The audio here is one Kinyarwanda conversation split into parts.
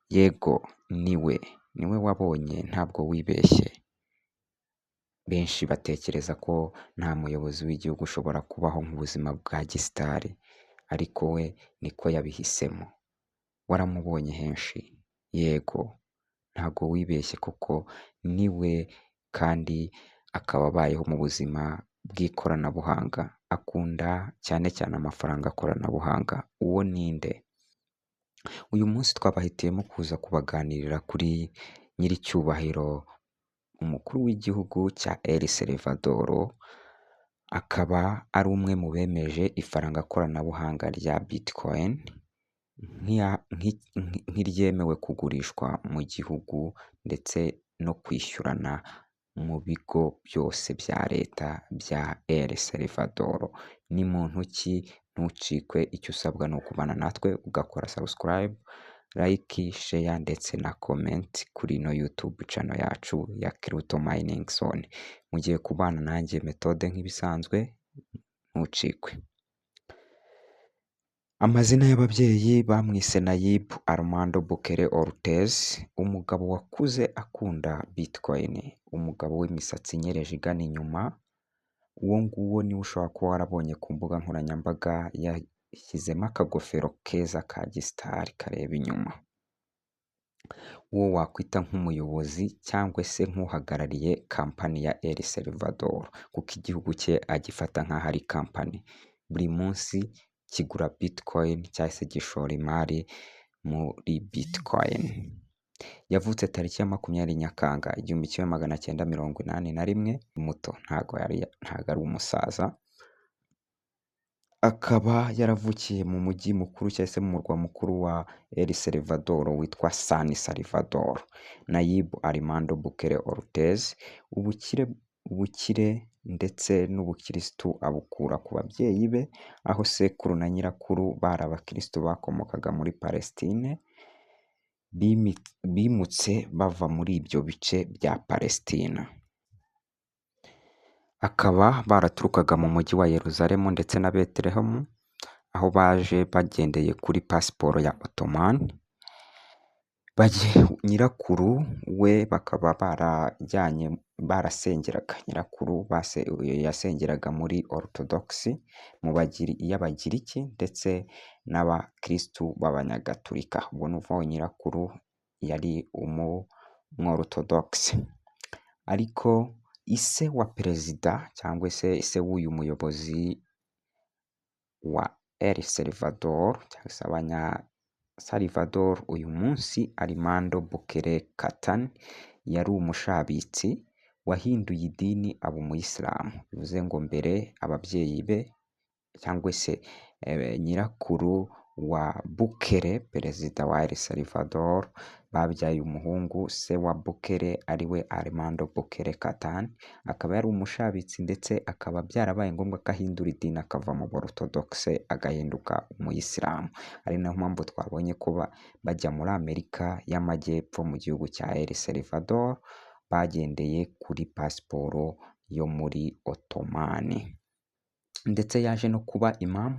Yego niwe wabonye ntabwo wibeshye. Benshi batekereza ko nta muyobozi w'igihugu ushobora kubaho mu buzima bwa gisitari, ariko we niko yabihisemo. Waramubonye henshi, yego ntabwo wibeshye kuko niwe kandi akaba abayeho mu buzima bw'ikoranabuhanga, akunda cyane cyane amafaranga koranabuhanga. Uwo ninde? Uyu munsi twabahitiyemo kuza kubaganirira kuri nyiricyubahiro umukuru w'igihugu cya El Salvador, akaba ari umwe mu bemeje ifaranga koranabuhanga rya Bitcoin nk'iryemewe kugurishwa mu gihugu ndetse no kwishyurana mu bigo byose bya leta bya El Salvador. Ni muntu ki? Ntucikwe, icyo usabwa ni ukubana natwe ugakora subscribe, like, share ndetse na comment kuri ino YouTube channel yacu ya Crypto Mining Zone. Mugiye kubana nanjye Methode nk'ibisanzwe, ntucikwe. Amazina y'ababyeyi bamwise Nayib Armando Bukele Ortez, umugabo wakuze akunda Bitcoin, umugabo w'imisatsi inyereje igana inyuma. Uwo nguwo niwe ushobora kuba warabonye ku mbuga nkoranyambaga yashyizemo akagofero keza ka gisitari kareba inyuma. Uwo wakwita nk'umuyobozi cyangwa se nk'uhagarariye kampani ya El Salvador, kuko igihugu cye agifata nk'aho ari kampani. Buri munsi kigura Bitcoin cyangwa se gishora imari muri Bitcoin. Yavutse tariki ya 20 Nyakanga 1981, muto, ntago ari umusaza. Akaba yaravukiye mu mujyi mukuru cyangwa se mu murwa mukuru wa El Salvador witwa San Salvador. Nayib Armando Bukele Ortez, ubukire ndetse n'ubukirisitu abukura ku babyeyi be, aho sekuru na nyirakuru bari abakirisitu bakomokaga muri Palestine, bimutse bava muri ibyo bice bya Palestina. Akaba baraturukaga mu mujyi wa Yerusalemu ndetse na Betelehemu, aho baje bagendeye kuri pasiporo ya Ottoman. Nyirakuru we bakaba barasengeraga, nyirakuru yasengeraga muri Orthodox y'Abagiriki ndetse n'abakirisitu b'Abanyagatulika. Ubwo ni ukuvuga nyirakuru yari Orthodox. Ariko ise wa perezida cyangwa se ise w'uyu muyobozi wa El Salvador cyangwa se Salvador uyu munsi, Armando Bukele Katan, yari umushabitsi wahinduye idini aba umuyisilamu. Bivuze ngo mbere ababyeyi be cyangwa se nyirakuru wa Bukele, perezida wa El Salvador, babyaye umuhungu. Se wa Bukele ariwe Armando Bukele Katan, akaba yari umushabitsi ndetse akaba byarabaye ngombwa ko ahindura idini akava mu Orthodox agahinduka umuyisilamu. Ari nayo mpamvu twabonye ko bajya muri Amerika y'Amajyepfo mu gihugu cya El Salvador bagendeye kuri pasiporo yo muri Ottoman. Ndetse yaje kuba imamu,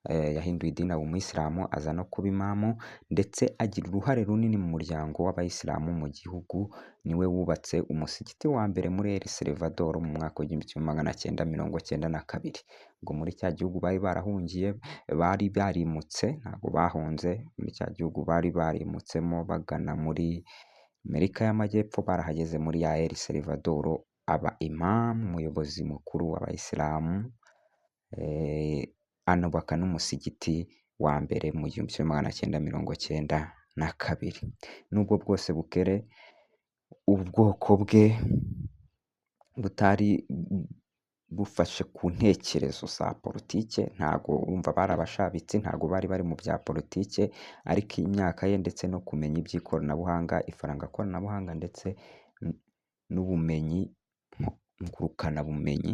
yahinduye idini aba umuyisilamu aza no kuba imamu, ndetse agira uruhare runini mu muryango w'abayisilamu mu gihugu. Niwe wubatse umusigiti wa mbere muri El Salvador mu mwaka w'1992. Ubwo muri cya gihugu bari barahungiye, bari barimutse, ntabwo bahunze, muri cya gihugu bari barimutsemo bagana muri Amerika y'Amajyepfo, barahageze muri ya El Salvador aba imamu, umuyobozi mukuru w'abayisilamu, anubaka n'umusigiti wa mbere mu 1992. Nubwo bwose Bukele ubwoko bwe butari bufashe ku ntekerezo za politike, ntago urumva bari abashabitsi, ntago bari mu bya politike, ariko imyaka ye ndetse no kumenya iby'ikoranabuhanga, ifaranga koranabuhanga ndetse n'ubumenyi ngurukanabumenyi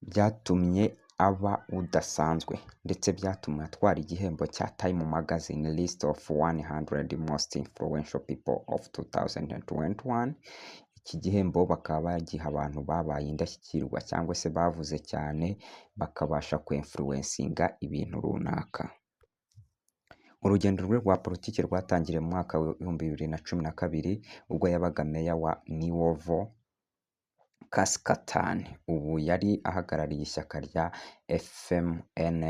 byatumye aba udasanzwe, ndetse byatumye atwara igihembo cya Time Magazine List of 100 Most Influential People of 2021. Iki gihembo bakaba bagiha abantu babaye indashyikirwa cyangwa se bavuze cyane bakabasha kwinfluencinga ibintu runaka. Urugendo rwe rwa politiki rwatangiriye mu mwaka w'ibihumbi 2012 ubwo yabaga meya wa Nuevo Cascatán. Ubu yari ahagarariye ishyaka rya FMLN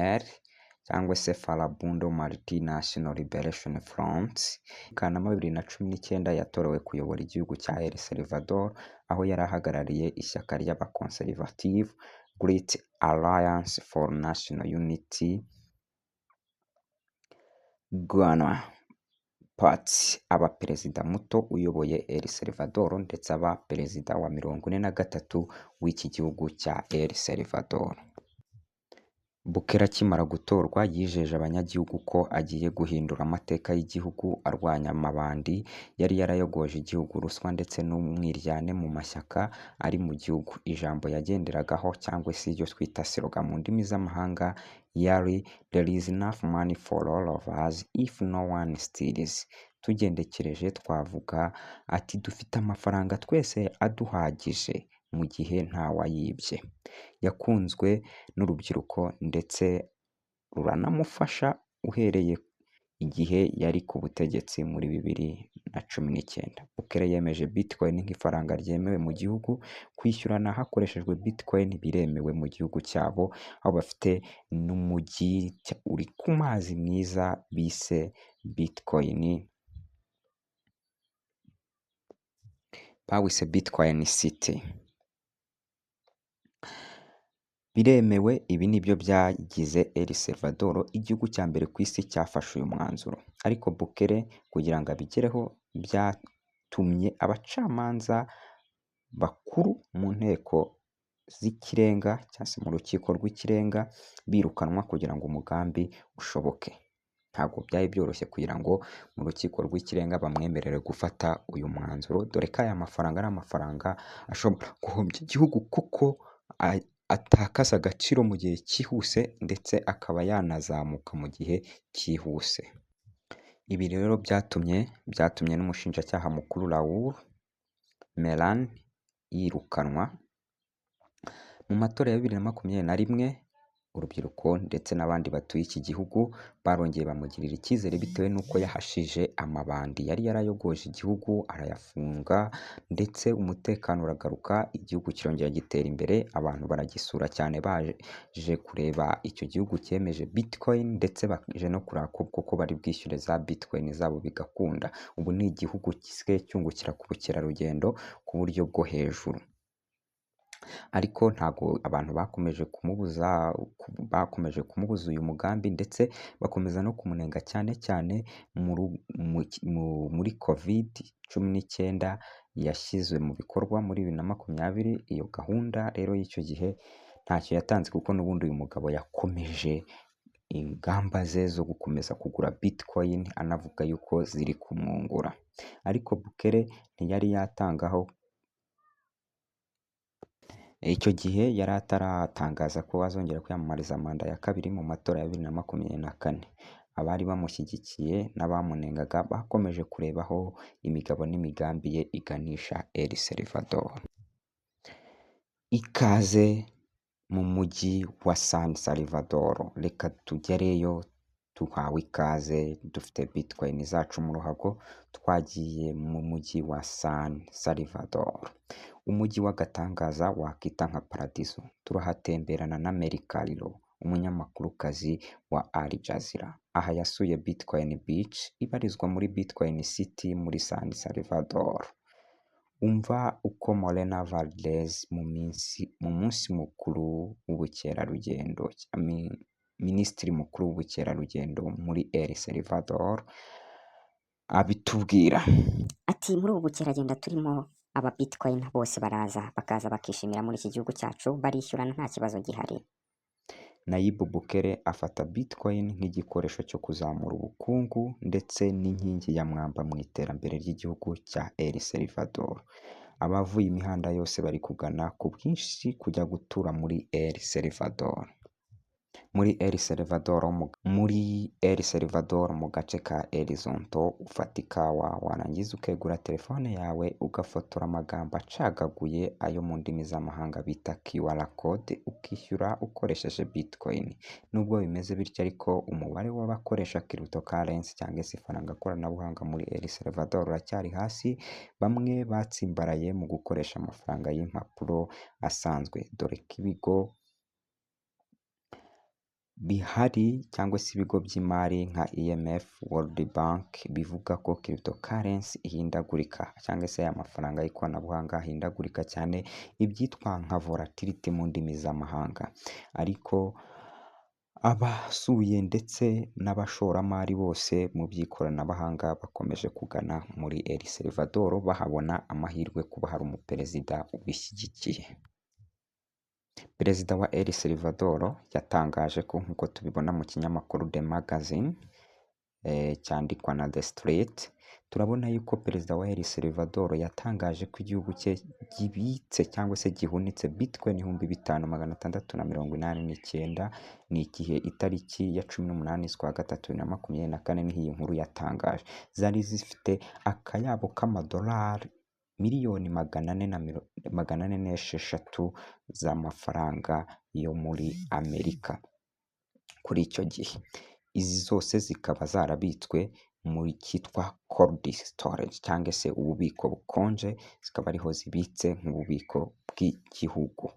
cyangwa se Farabundo Multinational Liberation Front. Kanama 2019 yatorewe kuyobora igihugu cya El Salvador, aho yari ahagarariye ishyaka ry'abaconservative Great Alliance for National Unity Guana Party, aba perezida muto uyoboye El Salvador ndetse aba perezida wa 43 w'iki gihugu cya El Salvador. Bukele akimara gutorwa yijeje abanyagihugu ko agiye guhindura amateka y'igihugu arwanya amabandi yari yarayogoje igihugu, ruswa ndetse n'umwiryane mu mashyaka ari mu gihugu. Ijambo yagenderagaho cyangwa se iryo twita slogan mu ndimi z'amahanga yari "There is enough money for all of us if no one steals." Tugendekereje twavuga ati dufite amafaranga twese aduhagije mu gihe ntawayibye. Yakunzwe n'urubyiruko ndetse ruranamufasha uhereye igihe yari ku butegetsi muri 2019. Bukele yemeje Bitcoin nk'ifaranga ryemewe mu gihugu. Kwishyurana hakoreshejwe Bitcoin biremewe mu gihugu cyabo, aho bafite n'umujyi uri ku mazi mwiza bise Bitcoin, bawise Bitcoin City. Biremewe, ibi nibyo byagize El Salvador igihugu cya mbere ku isi cyafashe uyu mwanzuro. Ariko Bukele kugira ngo abigereho byatumye abacamanza bakuru mu nteko z'ikirenga cyangwa se mu rukiko rw'ikirenga birukanwa kugira ngo umugambi ushoboke. Ntabwo byari byoroshye kugira ngo mu rukiko rw'ikirenga bamwemerere gufata uyu mwanzuro, dore ko aya mafaranga ari amafaranga ashobora guhombya igihugu kuko atakaza agaciro mu gihe cyihuse ndetse akaba yanazamuka mu gihe cyihuse. Ibi rero byatumye n'umushinjacyaha mukuru Raul Melan yirukanwa. Mu matora ya 2021 urubyiruko ndetse n'abandi batuye iki gihugu barongeye bamugirira icyizere bitewe n'uko yahashije amabandi yari yarayogoje igihugu, arayafunga ndetse umutekano uragaruka, igihugu kirongera gitera imbere, abantu baragisura cyane baje kureba icyo gihugu cyemeje Bitcoin ndetse baje no kureba koko bari bwishyure za Bitcoin zabo bigakunda. Ubu ni igihugu gisigaye cyungukira ku bukerarugendo ku buryo bwo hejuru. Ariko ntabwo abantu bakomeje kumubuza uyu mugambi ndetse bakomeza no kumunenga cyane cyane muri COVID-19 yashyizwe mu bikorwa muri 2020. Iyo gahunda rero y'icyo gihe ntacyo yatanze kuko n'ubundi uyu mugabo yakomeje ingamba ze zo gukomeza kugura Bitcoin anavuga yuko ziri kumwungura. Ariko Bukele ntiyari yatangaho, icyo gihe yari ataratangaza ko azongera kwiyamamariza manda ya kabiri mu matora ya 2024. Abari bamushyigikiye n'abamunengaga bakomeje kurebaho imigabo n'imigambi ye iganisha El Salvador. Ikaze mu mujyi wa San Salvador, reka tugereyo tuhawe ikaze, dufite Bitcoin zacu mu ruhago, twagiye mu mujyi wa San Salvador, umujyi w'agatangaza wakita nka paradiso. Turahatemberana na Mary Carlo, umunyamakurukazi wa Al Jazeera. Aha yasuye Bitcoin Beach ibarizwa muri Bitcoin City muri San Salvador. Umva uko Morena Valdez mu munsi mukuru w'ubukerarugendo, minisitiri mukuru w'ubukerarugendo muri El Salvador abitubwira. Ati muri ubu bukerarugendo turimo, aba Bitcoin bose bakaza bakishimira muri iki gihugu cyacu, barishyurana nta kibazo gihari. Nayib Bukele afata Bitcoin nk'igikoresho cyo kuzamura ubukungu ndetse n'inkingi ya mwamba mu iterambere ry'igihugu cya El Salvador. Abavuye imihanda yose bari kugana ku bwinshi kujya gutura muri El Salvador. muri El Salvador mu gace ka Horizonte ufata ikawa warangiza ukegura telefone yawe ugafotora amagambo acagaguye ayo mu ndimi z'amahanga bita QR code ukishyura ukoresheje Bitcoin. Nubwo bimeze bityo ariko umubare w'abakoresha cryptocurrency cyangwa se ifaranga koranabuhanga muri El Salvador uracyari hasi, bamwe batsimbaraye mu gukoresha amafaranga y'impapuro asanzwe, dore ko ibigo bihari cyangwa se ibigo by'imari nka IMF, World Bank bivuga ko cryptocurrency ihindagurika cyangwa se aya mafaranga y'ikoranabuhanga ahindagurika cyane, ibyitwa nka volatility mu ndimi z'amahanga. Ariko abasuye ndetse n'abashoramari bose mu by'ikoranabuhanga bakomeje kugana muri El Salvador bahabona amahirwe kuba hari umuperezida ubishyigikiye. Perezida wa El Salvador yatangaje ko nk'uko tubibona mu kinyamakuru The Magazine cyandikwa na The Street, turabona yuko perezida wa El Salvador yatangaje ko igihugu cye gibitse cyangwa se gihunitse Bitcoin 5,689. Ni igihe itariki ya 18 z'ukwa gatatu 2024 niho iyi nkuru yatangaje. Zari zifite akayabo k'amadolari miliyoni 446 z'amafaranga yo muri Amerika kuri icyo gihe. Izi zose zikaba zarabitswe muri cyitwa cold storage cyangwa se ububiko bukonje, zikaba ariho zibitse nk'ububiko bw'igihugu.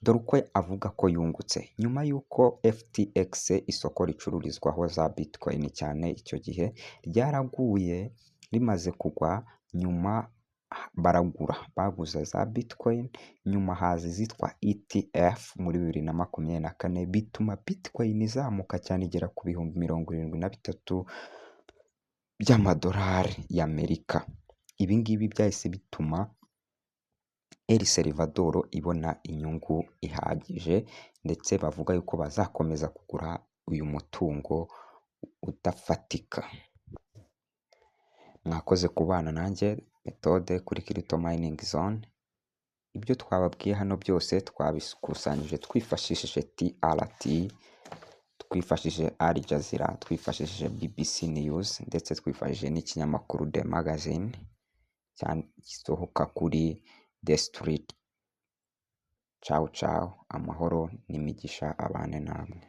Dore uko avuga ko yungutse nyuma y'uko FTX, isoko ricururizwaho za Bitcoin cyane icyo gihe, ryaraguye rimaze kugwa, nyuma baguze za Bitcoin, nyuma haza izitwa ETF muri 2024 bituma Bitcoin izamuka cyane igera ku bihumbi 73 by'amadolari y'Amerika. Ibi ngibi byahise bituma El Salvador ibona inyungu ihagije, ndetse bavuga yuko bazakomeza kugura uyu mutungo udafatika. Mwakoze kubana nanjye Methode kuri Crypto Mining Zone. Ibyo twababwiye hano byose twabikusanyije twifashishije TRT, twifashishije Al Jazeera, twifashishije BBC News, ndetse twifashishije n'ikinyamakuru The Magazine gisohoka kuri The Street. Ciao ciao, amahoro n'imigisha abane namwe.